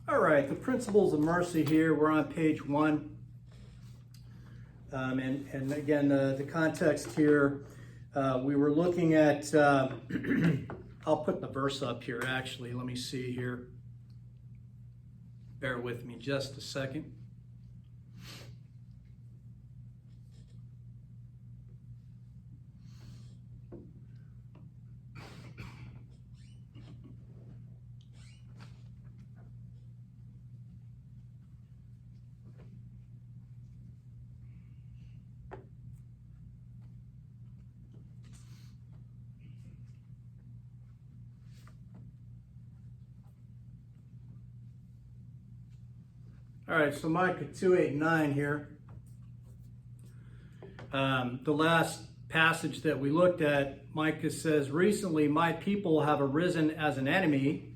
All right, the principles of mercy here, we're on page 1. And again, the context here, we were looking at, I'll put the verse up here actually, let me see here. Bear with me just a second. All right, so Micah 2:8-9 here. The last passage that we looked at, Micah says, recently my people have arisen as an enemy.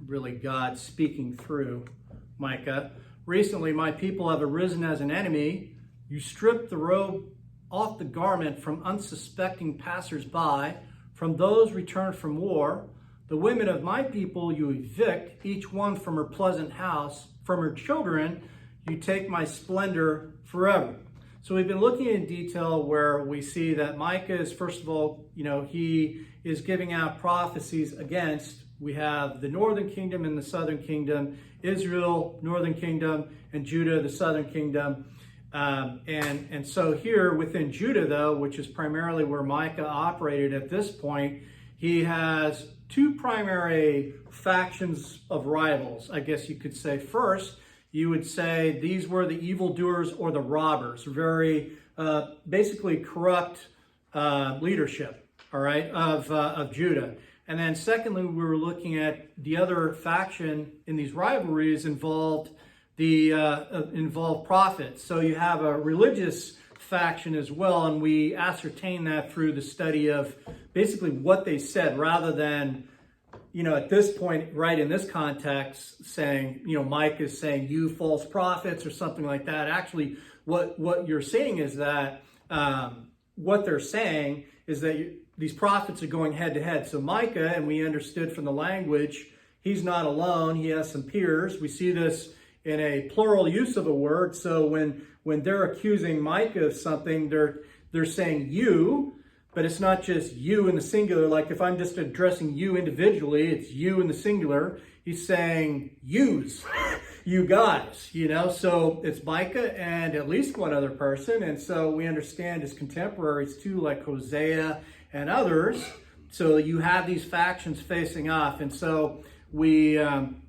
Really God speaking through Micah. Recently my people have arisen as an enemy. You stripped the robe off the garment from unsuspecting passers-by, from those returned from war. The women of my people you evict, each one from her pleasant house. From her children, you take my splendor forever. So we've been looking in detail where we see that Micah is, first of all, he is giving out prophecies against, we have the northern kingdom and the southern kingdom, Israel, northern kingdom, and Judah, the southern kingdom. And so here within Judah, though, which is primarily where Micah operated at this point, he has two primary factions of rivals, I guess you could say. First, you would say these were the evildoers or the robbers, very basically corrupt leadership, all right, of Judah. And then secondly, we were looking at the other faction in these rivalries involved prophets. So you have a religious faction as well, and we ascertain that through the study of basically what they said, rather than, at this point, right in this context, saying, Mike is saying, you false prophets or something like that. Actually, what you're saying is that, what they're saying is that these prophets are going head to head. So Micah, and we understood from the language, he's not alone. He has some peers. We see this in a plural use of a word. So when they're accusing Micah of something, they're saying you, but it's not just you in the singular. Like if I'm just addressing you individually, it's you in the singular. He's saying yous, you guys, so it's Micah and at least one other person. And so we understand his contemporaries too, like Hosea and others. So you have these factions facing off. And so we, in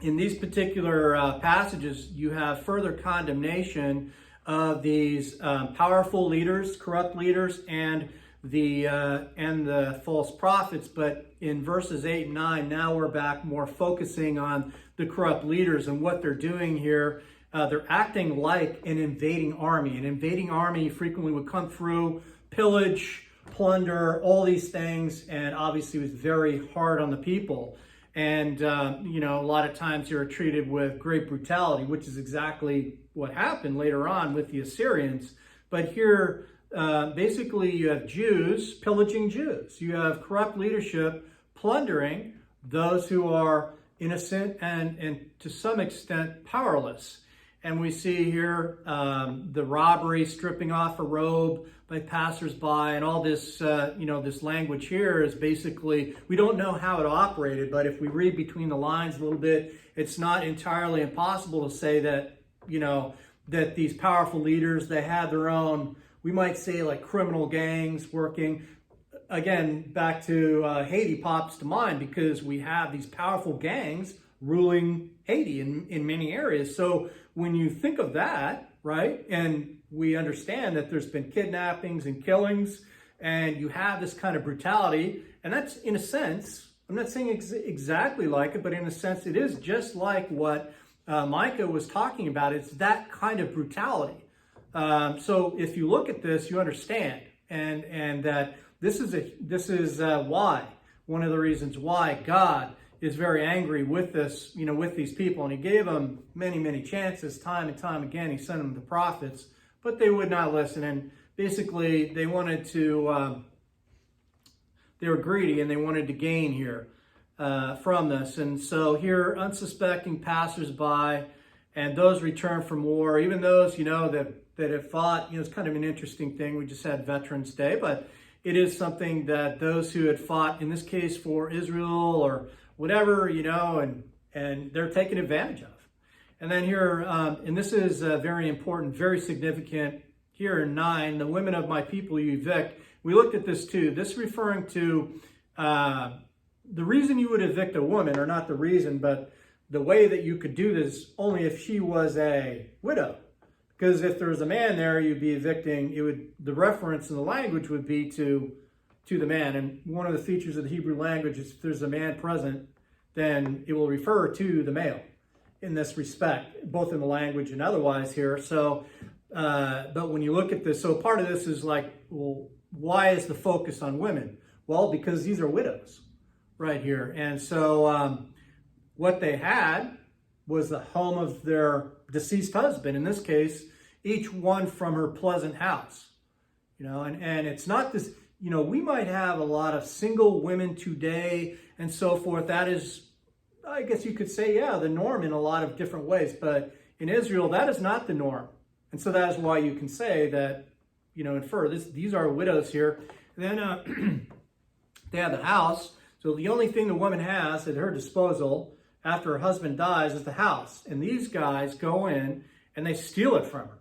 these particular passages, you have further condemnation of these powerful leaders, corrupt leaders, and the false prophets. But in verses 8 and 9, now we're back more focusing on the corrupt leaders and what they're doing here. They're acting like an invading army. An invading army frequently would come through, pillage, plunder, all these things, and obviously was very hard on the people. And, a lot of times you're treated with great brutality, which is exactly what happened later on with the Assyrians. But here, basically, you have Jews pillaging Jews. You have corrupt leadership plundering those who are innocent and to some extent powerless. And we see here the robbery, stripping off a robe by passersby, and all this, this language here is basically, we don't know how it operated, but if we read between the lines a little bit, it's not entirely impossible to say that, that these powerful leaders, they had their own, we might say like criminal gangs working. Again, back to Haiti pops to mind because we have these powerful gangs ruling Haiti in many areas. So when you think of that, right, and we understand that there's been kidnappings and killings, and you have this kind of brutality, and that's, in a sense, I'm not saying exactly like it, but in a sense it is just like what Micah was talking about. It's that kind of brutality. So if you look at this, you understand, and that this is why, one of the reasons why God is very angry with this, with these people. And he gave them many, many chances, time and time again. He sent them the prophets, but they would not listen. And basically they wanted to, they were greedy and they wanted to gain here. from this. And so here, unsuspecting passersby and those returned from war, even those, that have fought, it's kind of an interesting thing. We just had Veterans Day, but it is something that those who had fought, in this case for Israel or whatever, and they're taken advantage of. And then here, and this is very important, very significant, here in 9, the women of my people you evict. We looked at this too. This referring to the reason you would evict a woman, or not the reason, but the way that you could do this only if she was a widow. Because if there was a man there, you'd be evicting, the reference in the language would be to the man. And one of the features of the Hebrew language is if there's a man present, then it will refer to the male in this respect, both in the language and otherwise here. So, but when you look at this, so part of this is like, well, why is the focus on women? Well, because these are widows right here. And so what they had was the home of their deceased husband, in this case, each one from her pleasant house. And it's not this, we might have a lot of single women today and so forth. That is, I guess you could say, the norm in a lot of different ways. But in Israel, that is not the norm. And so that is why you can say that, infer these are widows here. And then they have the house. So the only thing the woman has at her disposal after her husband dies is the house. And these guys go in and they steal it from her.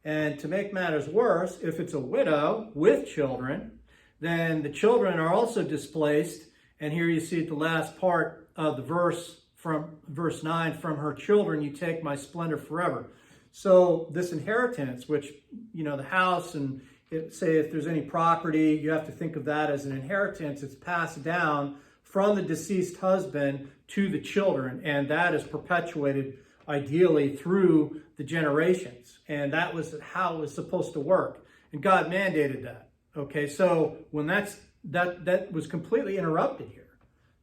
And to make matters worse, if it's a widow with children, then the children are also displaced. And here you see at the last part of the verse, from verse 9, from her children you take my splendor forever. So this inheritance, which, the house, and say if there's any property, you have to think of that as an inheritance. It's passed down from the deceased husband to the children, and that is perpetuated ideally through the generations. And that was how it was supposed to work. And God mandated that. Okay, so when that was completely interrupted here.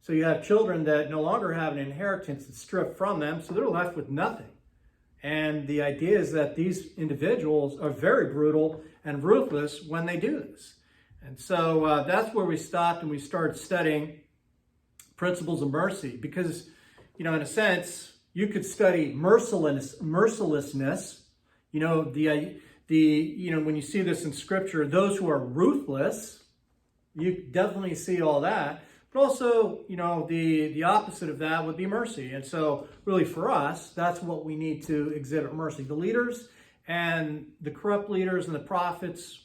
So you have children that no longer have an inheritance that's stripped from them, so they're left with nothing. And the idea is that these individuals are very brutal and ruthless when they do this. And so that's where we stopped, and we started studying principles of mercy, because, in a sense, you could study mercilessness. When you see this in Scripture, those who are ruthless, you definitely see all that. But also, the opposite of that would be mercy. And so really for us, that's what we need to exhibit mercy. The leaders and the corrupt leaders and the prophets,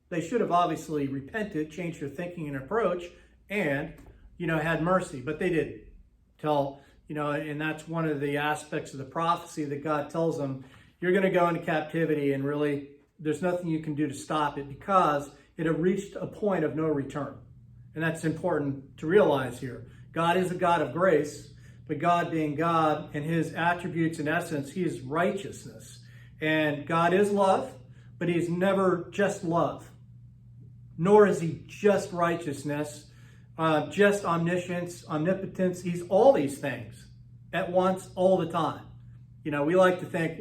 they should have obviously repented, changed their thinking and approach, and, had mercy. But they didn't. And that's one of the aspects of the prophecy that God tells them, you're going to go into captivity, and really there's nothing you can do to stop it, because it had reached a point of no return. And that's important to realize here. God is a God of grace, but God being God and his attributes in essence, he is righteousness. And God is love, but he is never just love. Nor is he just righteousness, just omniscience, omnipotence. He's all these things at once, all the time. We like to think,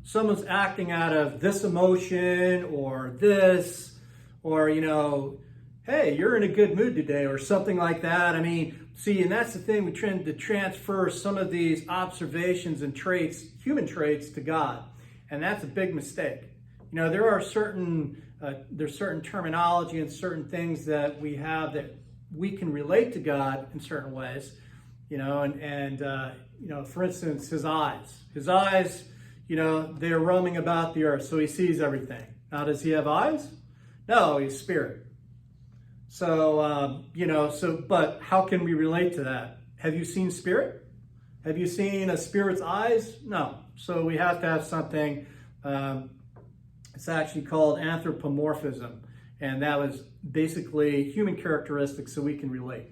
someone's acting out of this emotion or this, or, hey, you're in a good mood today, or something like that. And that's the thing, we tend to transfer some of these observations and traits, human traits, to God. And that's a big mistake. There are there's certain terminology and certain things that we have that we can relate to God in certain ways, for instance, his eyes, they're roaming about the earth, so he sees everything. Now, does he have eyes? No, he's spirit. So, but how can we relate to that? Have you seen spirit? Have you seen a spirit's eyes? No. So we have to have something, it's actually called Anthropomorphism. And that was basically human characteristics so we can relate.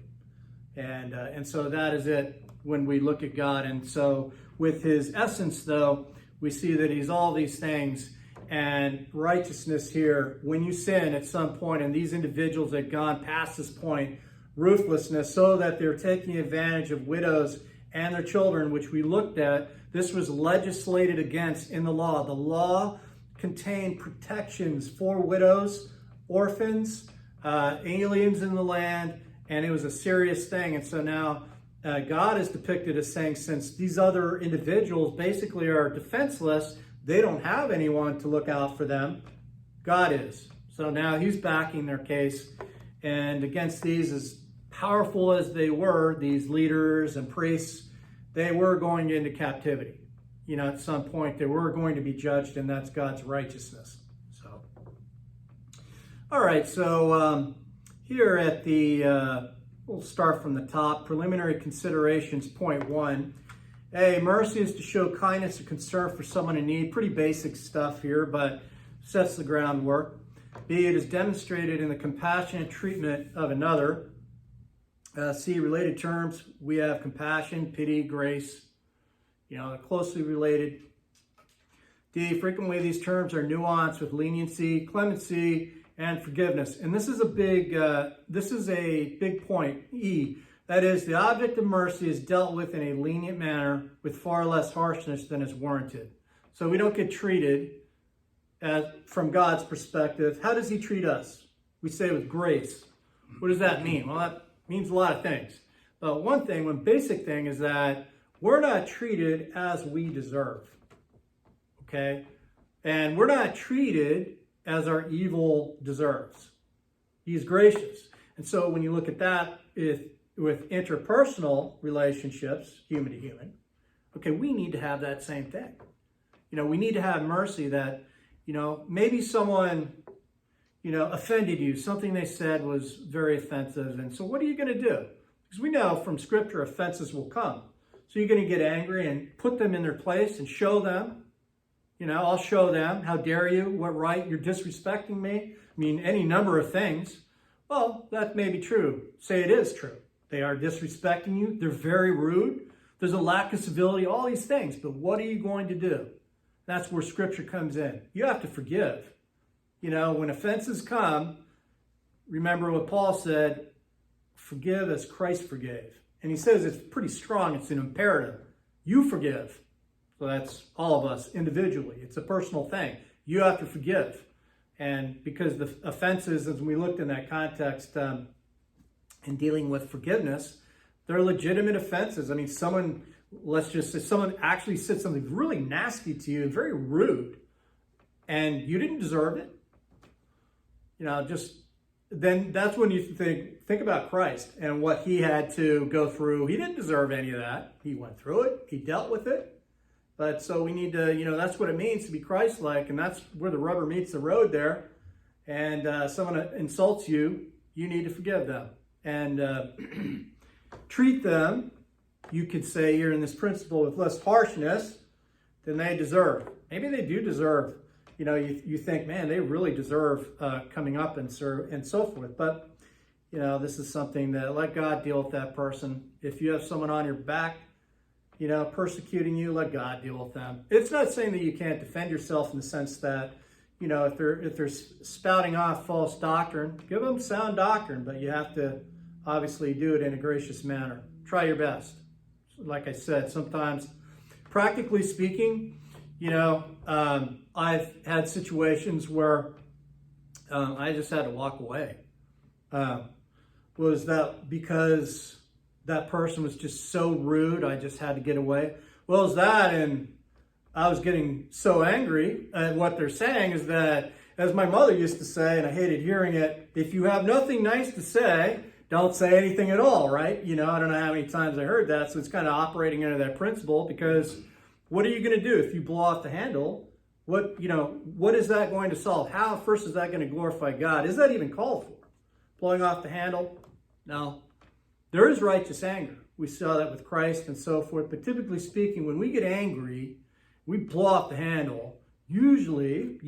And so that is it when we look at God. And so with his essence, though, we see that he's all these things. And righteousness here, when you sin at some point, and these individuals had gone past this point, ruthlessness, so that they're taking advantage of widows and their children, which we looked at, this was legislated against in the law. The law contained protections for widows, orphans, aliens in the land, and it was a serious thing. And so now God is depicted as saying, since these other individuals basically are defenseless, they don't have anyone to look out for them, God is. So now he's backing their case. And against these, as powerful as they were, these leaders and priests, they were going into captivity. At some point they were going to be judged, and that's God's righteousness. So, all right, so here at the, we'll start from the top, preliminary considerations, point 1. A, mercy is to show kindness and concern for someone in need. Pretty basic stuff here, but sets the groundwork. B, it is demonstrated in the compassionate treatment of another. C, related terms, we have compassion, pity, grace. They're closely related. D, frequently these terms are nuanced with leniency, clemency, and forgiveness. And this is a big point. E, that is, the object of mercy is dealt with in a lenient manner with far less harshness than is warranted. So we don't get treated from God's perspective. How does he treat us? We say with grace. What does that mean? Well, that means a lot of things. But one basic thing is that we're not treated as we deserve. Okay? And we're not treated as our evil deserves. He's gracious. And so when you look at that with interpersonal relationships, human to human, okay, we need to have that same thing. We need to have mercy that, maybe someone, offended you. Something they said was very offensive. And so what are you going to do? Because we know from Scripture offenses will come. So you're going to get angry and put them in their place and show them. I'll show them. How dare you? What right? You're disrespecting me. Any number of things. Well, that may be true. Say it is true. They are disrespecting you. They're very rude. There's a lack of civility, all these things. But what are you going to do? That's where Scripture comes in. You have to forgive. When offenses come, remember what Paul said, forgive as Christ forgave. And he says it's pretty strong. It's an imperative. You forgive. So that's all of us individually. It's a personal thing. You have to forgive. And because the offenses, as we looked in that context in dealing with forgiveness, they're legitimate offenses. Let's just say someone actually said something really nasty to you, very rude, and you didn't deserve it. Then that's when you think about Christ and what he had to go through. He didn't deserve any of that. He went through it. He dealt with it. But so we need to, that's what it means to be Christ-like, and that's where the rubber meets the road there. And someone insults you, you need to forgive them. And treat them, you could say here in this principle, with less harshness than they deserve. Maybe they do deserve, you think, man, they really deserve coming up and so forth. But, this is something that let God deal with that person. If you have someone on your back, persecuting you, let God deal with them. It's not saying that you can't defend yourself in the sense that, if they're spouting off false doctrine, give them sound doctrine, but you have to obviously do it in a gracious manner. Try your best. Like I said, sometimes, practically speaking, I've had situations where I just had to walk away. Was that because that person was just so rude, I just had to get away? Well, it's that, and I was getting so angry at what they're saying, is that, as my mother used to say, and I hated hearing it, if you have nothing nice to say, don't say anything at all, right? I don't know how many times I heard that, so it's kind of operating under that principle, because what are you going to do if you blow off the handle? What is that going to solve? How first is that going to glorify God? Is that even called for? Blowing off the handle? No. There is righteous anger. We saw that with Christ and so forth. But typically speaking, when we get angry, we blow off the handle. Usually,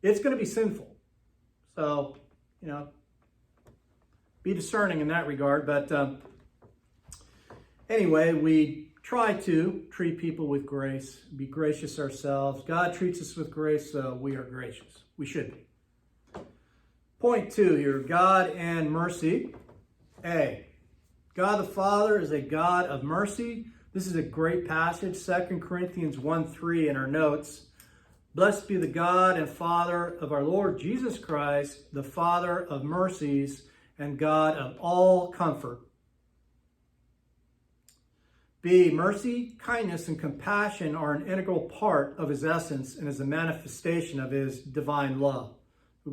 it's going to be sinful. So, be discerning in that regard. But anyway, we try to treat people with grace, be gracious ourselves. God treats us with grace, so we are gracious. We should be. Point 2 here, God and mercy. A, God the Father is a God of mercy. This is a great passage, 2 Corinthians 1:3 in our notes. Blessed be the God and Father of our Lord Jesus Christ, the Father of mercies and God of all comfort. B, mercy, kindness, and compassion are an integral part of his essence and is a manifestation of his divine love.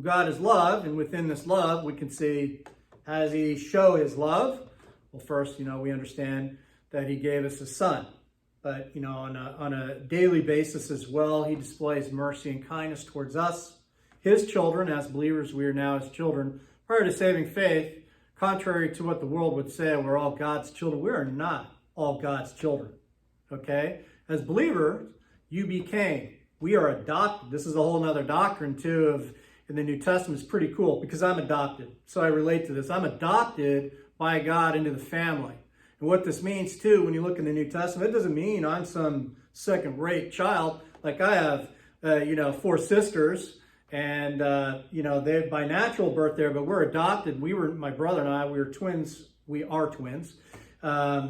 God is love, and within this love, we can see, how does he show his love? Well, first, we understand that he gave us a son. But, on a daily basis as well, he displays mercy and kindness towards us, his children. As believers, we are now his children. Prior to saving faith, contrary to what the world would say, we're all God's children. We are not all God's children, okay? As believers, we are adopted. This is a whole other doctrine, too, in the New Testament. It's pretty cool because I'm adopted. So I relate to this. I'm adopted by God into the family. And what this means, too, when you look in the New Testament, it doesn't mean I'm some second-rate child. Like I have, 4 sisters, and, they're by natural birth there, but we're adopted. My brother and I, we were twins. We are twins.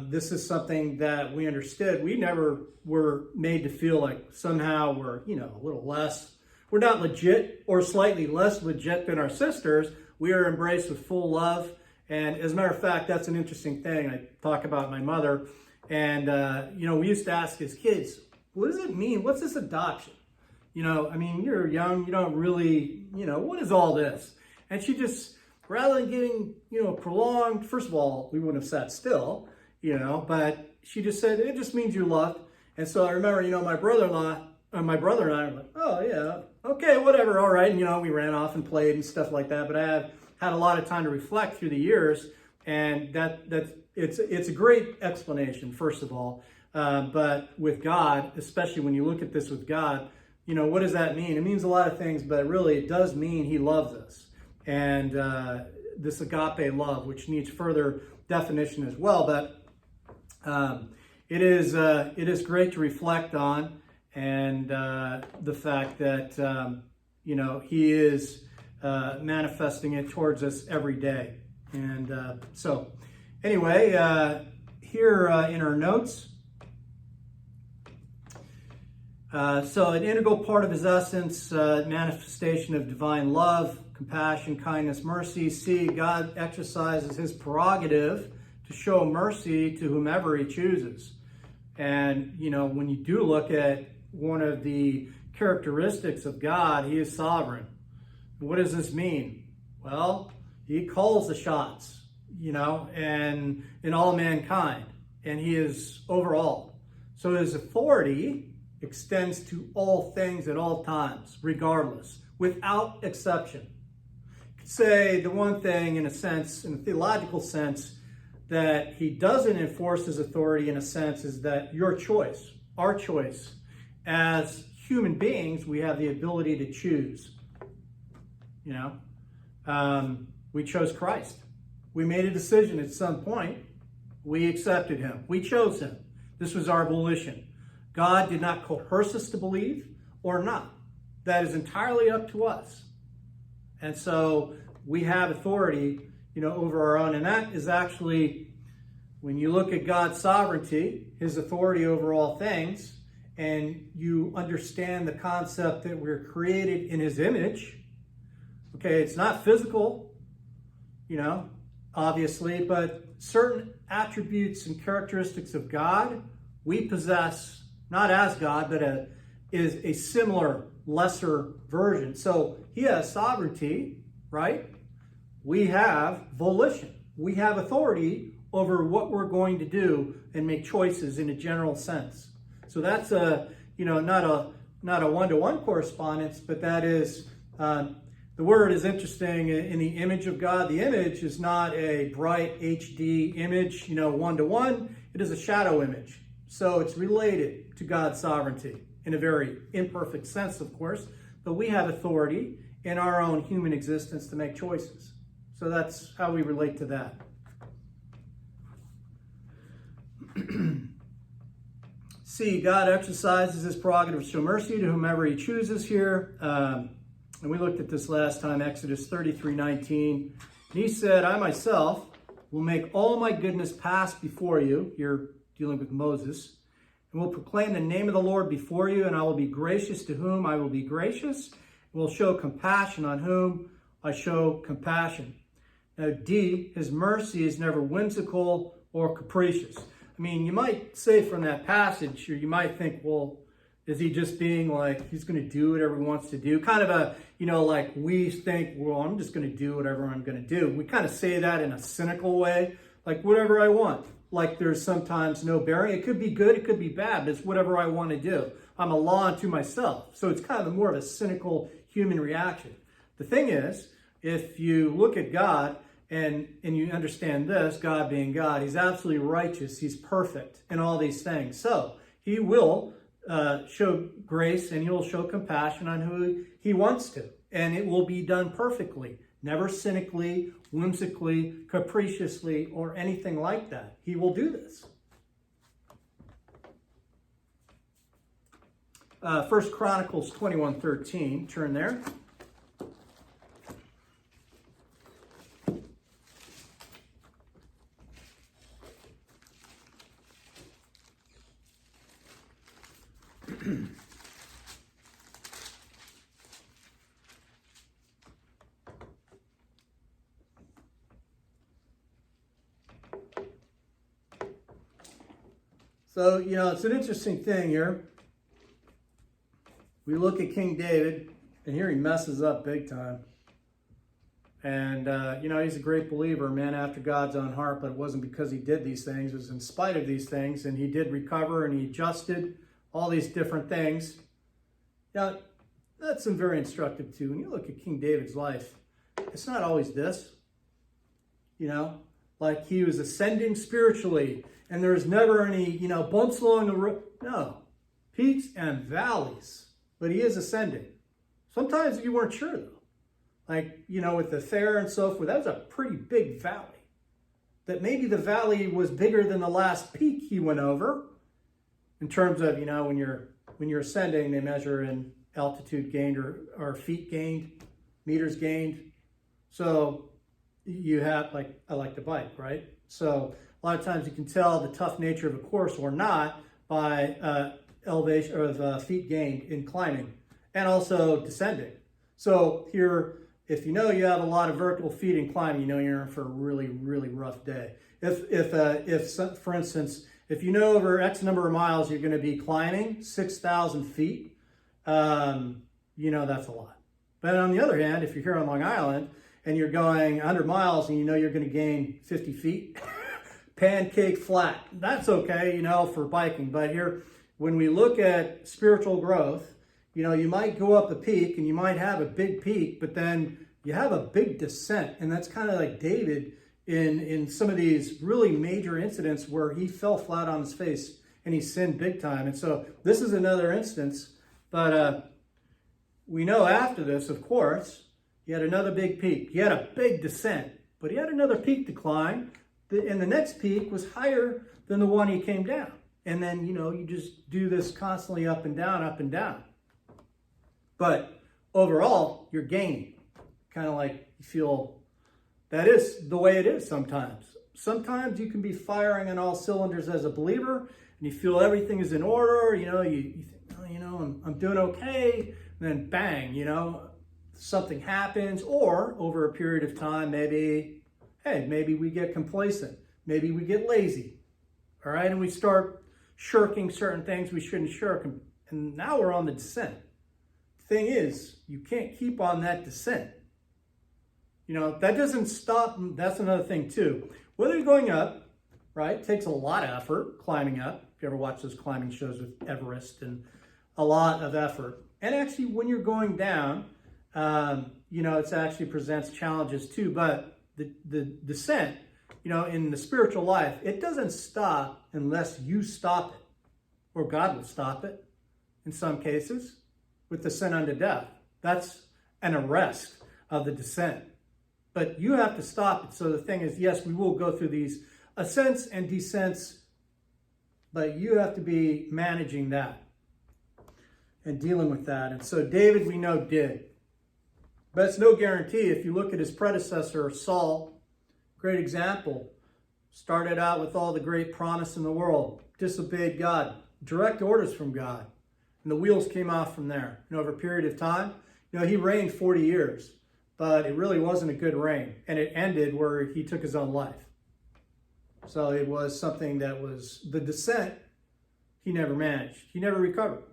This is something that we understood. We never were made to feel like somehow we're, a little less. We're not legit or slightly less legit than our sisters. We are embraced with full love. And as a matter of fact, that's an interesting thing. I talk about my mother. And, we used to ask as kids, what does it mean? What's this adoption? You're young. You don't really, what is all this? And she just, rather than getting, prolonged, first of all, we wouldn't have sat still, but she just said, it just means you're loved. And so I remember, my brother and I were like, oh, yeah, okay, whatever, all right. And, we ran off and played and stuff like that. But I have had a lot of time to reflect through the years. And it's a great explanation, first of all. But with God, especially when you look at this with God, what does that mean? It means a lot of things, but really it does mean he loves us. And this agape love, which needs further definition as well. But it is great to reflect on, and the fact that, he is manifesting it towards us every day. And so anyway, here in our notes, so an integral part of his essence, manifestation of divine love, compassion, kindness, mercy. C, God exercises his prerogative to show mercy to whomever he chooses. And, when you do look at one of the characteristics of God, he is sovereign. What does this mean? Well, he calls the shots, and in all mankind, and he is over all. So his authority extends to all things at all times, regardless, without exception. You could say the one thing, in a sense, in a theological sense, that he doesn't enforce his authority, in a sense, is that your choice, our choice, as human beings, we have the ability to choose. We chose Christ. We made a decision at some point. We accepted him. We chose him. This was our volition. God did not coerce us to believe or not. That is entirely up to us. And so we have authority, over our own. And that is actually, when you look at God's sovereignty, his authority over all things, and you understand the concept that we're created in his image. Okay, it's not physical, obviously, but certain attributes and characteristics of God we possess, not as God, but is a similar, lesser version. So he has sovereignty, right? We have volition. We have authority over what we're going to do and make choices in a general sense. So that's not a one-to-one correspondence, but that is, the word is interesting in the image of God. The image is not a bright HD image, one-to-one. It is a shadow image. So it's related to God's sovereignty in a very imperfect sense, of course, but we have authority in our own human existence to make choices. So that's how we relate to that. C, God exercises his prerogative to show mercy to whomever he chooses here. And we looked at this last time, Exodus 33:19. And he said, I myself will make all my goodness pass before you. You're dealing with Moses. And will proclaim the name of the Lord before you, and I will be gracious to whom I will be gracious, and will show compassion on whom I show compassion. Now, D, his mercy is never whimsical or capricious. I mean, you might say from that passage, or you might think, well, is he just being like, he's going to do whatever he wants to do? Kind of a, like we think, well, I'm just going to do whatever I'm going to do. We kind of say that in a cynical way, like whatever I want. Like there's sometimes no bearing. It could be good, it could be bad, but it's whatever I want to do. I'm a law unto myself. So it's kind of more of a cynical human reaction. The thing is, if you look at God and you understand this, God being God, he's absolutely righteous. He's perfect in all these things. So he will show grace and he'll show compassion on who he wants to. And it will be done perfectly, never cynically, whimsically, capriciously, or anything like that. He will do this. 1 Chronicles 21:13, turn there. So, it's an interesting thing here. We look at King David, and here he messes up big time. And, he's a great believer, a man after God's own heart, but it wasn't because he did these things. It was in spite of these things, and he did recover, and he adjusted all these different things. Now, that's very instructive, too. When you look at King David's life, it's not always this, like he was ascending spiritually, and there's never any, bumps along the road. No, peaks and valleys, but he is ascending. Sometimes you weren't sure, though. Like, with the fair and so forth, that was a pretty big valley. That maybe the valley was bigger than the last peak he went over. In terms of, when you're ascending, they measure in altitude gained or feet gained, meters gained. So you have, like, I like to bike, right? So a lot of times you can tell the tough nature of a course or not by elevation of feet gained in climbing and also descending. So here, if you have a lot of vertical feet in climbing, you're in for a really, really rough day. If for instance, if over X number of miles, you're going to be climbing 6,000 feet, that's a lot. But on the other hand, if you're here on Long Island and you're going 100 miles and you're going to gain 50 feet, pancake flat, that's okay, for biking. But here, when we look at spiritual growth, you might go up a peak and you might have a big peak, but then you have a big descent. And that's kind of like David in some of these really major incidents where he fell flat on his face and he sinned big time. And so this is another instance, but we know after this, of course, he had another big peak. He had a big descent, but he had another peak to climb. And the next peak was higher than the one he came down. And then, you just do this constantly up and down, up and down. But overall, you're gaining. Kind of like you feel that is the way it is sometimes. Sometimes you can be firing on all cylinders as a believer, and you feel everything is in order. You think, oh, I'm doing okay. And then bang, something happens. Or over a period of time, maybe we get complacent. Maybe we get lazy. All right, and we start shirking certain things we shouldn't shirk. And now we're on the descent. Thing is, you can't keep on that descent. That doesn't stop. That's another thing too. Whether you're going up, right, takes a lot of effort climbing up. If you ever watch those climbing shows with Everest, and a lot of effort. And actually, when you're going down, it actually presents challenges too. But the descent, in the spiritual life, it doesn't stop unless you stop it, or God will stop it. In some cases, with the sin unto death. That's an arrest of the descent. But you have to stop it. So the thing is, yes, we will go through these ascents and descents, but you have to be managing that and dealing with that. And so David, we know, did. But it's no guarantee. If you look at his predecessor, Saul, great example, started out with all the great promise in the world, disobeyed God, direct orders from God. And the wheels came off from there. Over a period of time, he reigned 40 years. but it really wasn't a good reign. And it ended where he took his own life. So it was something that was the descent he never managed. He never recovered.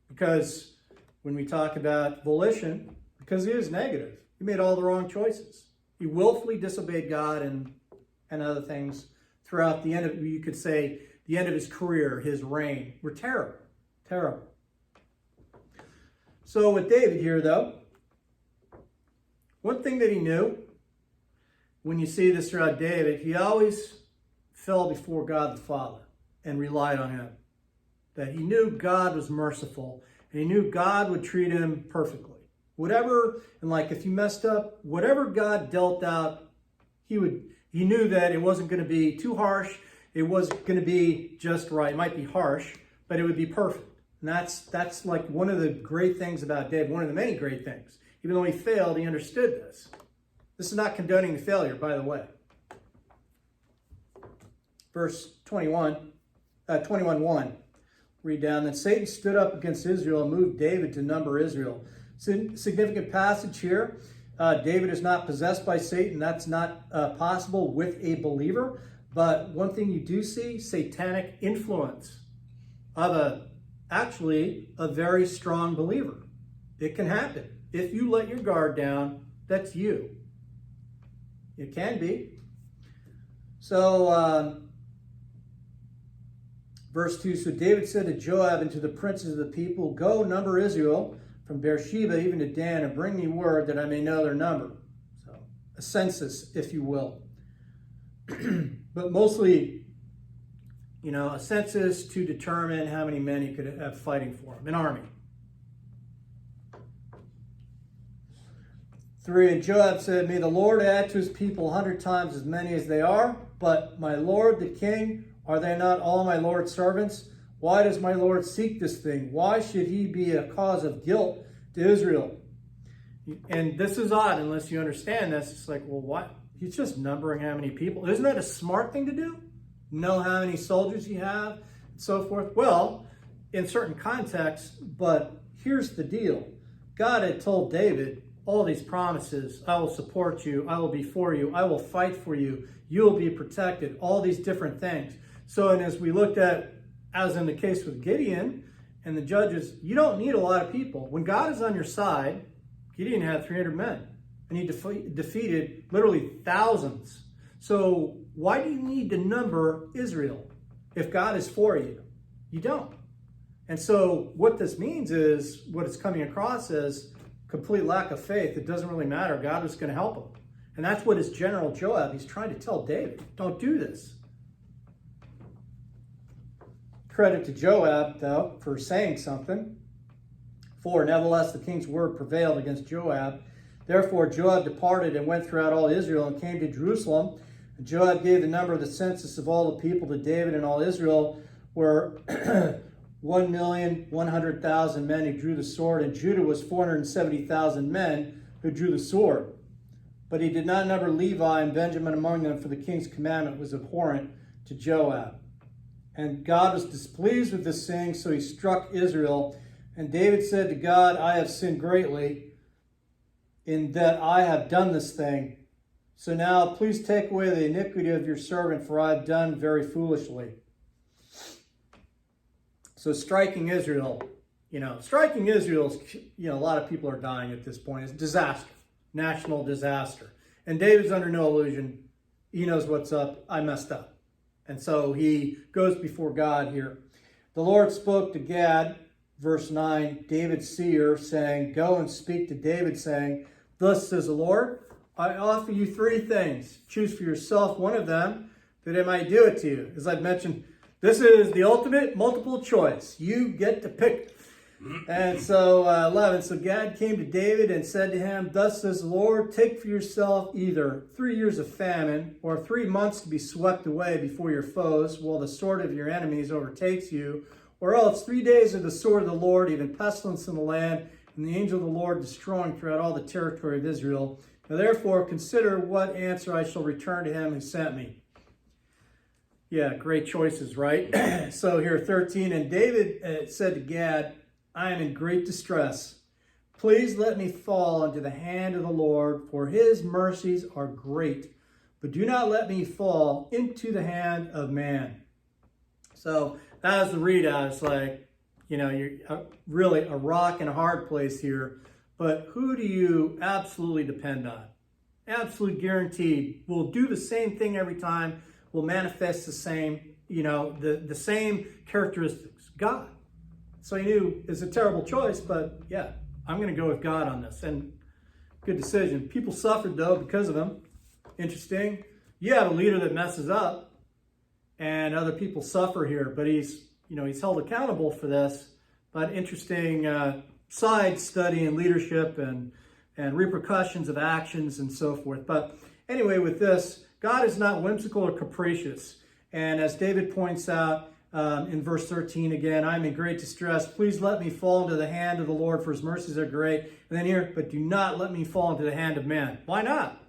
Because when we talk about volition, because he is negative, he made all the wrong choices. He willfully disobeyed God and other things throughout the end of, you could say, the end of his career, his reign, were terrible. Terrible. So with David here, though, one thing that he knew, when you see this throughout David, he always fell before God the Father and relied on him. That he knew God was merciful, and he knew God would treat him perfectly. Whatever, and like if you messed up, whatever God dealt out, he knew that it wasn't going to be too harsh. It was going to be just right. It might be harsh, but it would be perfect. And that's like one of the great things about David, one of the many great things. Even though he failed, he understood this. This is not condoning the failure, by the way. Verse 21:1. Read down. Then Satan stood up against Israel and moved David to number Israel. Significant passage here. David is not possessed by Satan. That's not possible with a believer. But one thing you do see, satanic influence of actually a very strong believer. It can happen. If you let your guard down, that's you. It can be. So, verse 2, so David said to Joab and to the princes of the people, go number Israel from Beersheba even to Dan, and bring me word that I may know their number. So, a census, if you will. But mostly, a census to determine how many men he could have fighting for him, an army. 3, and Joab said, may the Lord add to his people 100 times as many as they are, but my lord the king, are they not all my lord's servants? Why does my lord seek this thing? Why should he be a cause of guilt to Israel? And this is odd unless you understand this. It's like, well, what? He's just numbering how many people. Isn't that a smart thing to do? Know how many soldiers you have, and so forth. Well, in certain contexts, but here's the deal. God had told David all these promises. I will support you. I will be for you. I will fight for you. You will be protected. All these different things. So, and as we looked at, as in the case with Gideon and the judges, you don't need a lot of people. When God is on your side, Gideon had 300 men, and he defeated literally thousands. So why do you need to number Israel if God is for you? You don't. And so what this means is, what it's coming across as complete lack of faith. It doesn't really matter. God is going to help him. And that's what his general Joab, he's trying to tell David, don't do this. Credit to Joab, though, for saying something. 4, nevertheless, the king's word prevailed against Joab. Therefore, Joab departed and went throughout all Israel and came to Jerusalem. And Joab gave the number of the census of all the people to David, and all Israel were 1,100,000 men who drew the sword, and Judah was 470,000 men who drew the sword. But he did not number Levi and Benjamin among them, for the king's commandment was abhorrent to Joab. And God was displeased with this thing, so he struck Israel. And David said to God, I have sinned greatly in that I have done this thing. So now please take away the iniquity of your servant, for I have done very foolishly. So striking Israel, striking Israel, a lot of people are dying at this point. It's disaster, national disaster. And David's under no illusion. He knows what's up. I messed up. And so he goes before God here. The Lord spoke to Gad, verse 9, David's seer, saying, go and speak to David, saying, thus says the Lord, I offer you 3 things. Choose for yourself one of them, that I might do it to you. As I've mentioned, this is the ultimate multiple choice. You get to pick. And so 11, so Gad came to David and said to him, thus says the Lord, take for yourself either 3 years of famine or 3 months to be swept away before your foes while the sword of your enemies overtakes you, or else 3 days of the sword of the Lord, even pestilence in the land, and the angel of the Lord destroying throughout all the territory of Israel. Now therefore consider what answer I shall return to him who sent me. Yeah, great choices, right? So here 13, and David said to Gad, I am in great distress. Please let me fall into the hand of the Lord, for his mercies are great. But do not let me fall into the hand of man. So that was the readout. It's like, you're really a rock and a hard place here. But who do you absolutely depend on? Absolutely guaranteed. Will do the same thing every time. Will manifest the same, the same characteristics. God. So he knew it's a terrible choice, but yeah, I'm going to go with God on this. And good decision. People suffered, though, because of him. Interesting. You have a leader that messes up, and other people suffer here, but he's held accountable for this. But interesting side study in leadership and repercussions of actions and so forth. But anyway, with this, God is not whimsical or capricious. And as David points out in verse 13 again, I'm in great distress. Please let me fall into the hand of the Lord, for his mercies are great. And then here, but do not let me fall into the hand of man. Why not?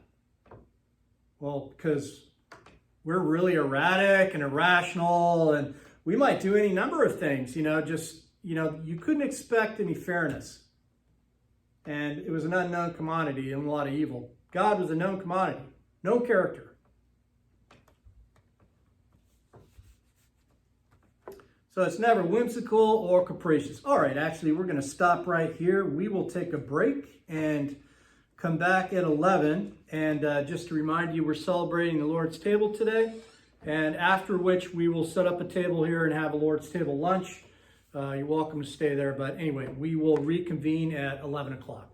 Well, because we're really erratic and irrational, and we might do any number of things, you couldn't expect any fairness. And it was an unknown commodity and a lot of evil. God was a known commodity, known character. So it's never whimsical or capricious. All right, actually, we're going to stop right here. We will take a break and come back at 11. And just to remind you, we're celebrating the Lord's table today. And after which we will set up a table here and have a Lord's table lunch. You're welcome to stay there. But anyway, we will reconvene at 11 o'clock.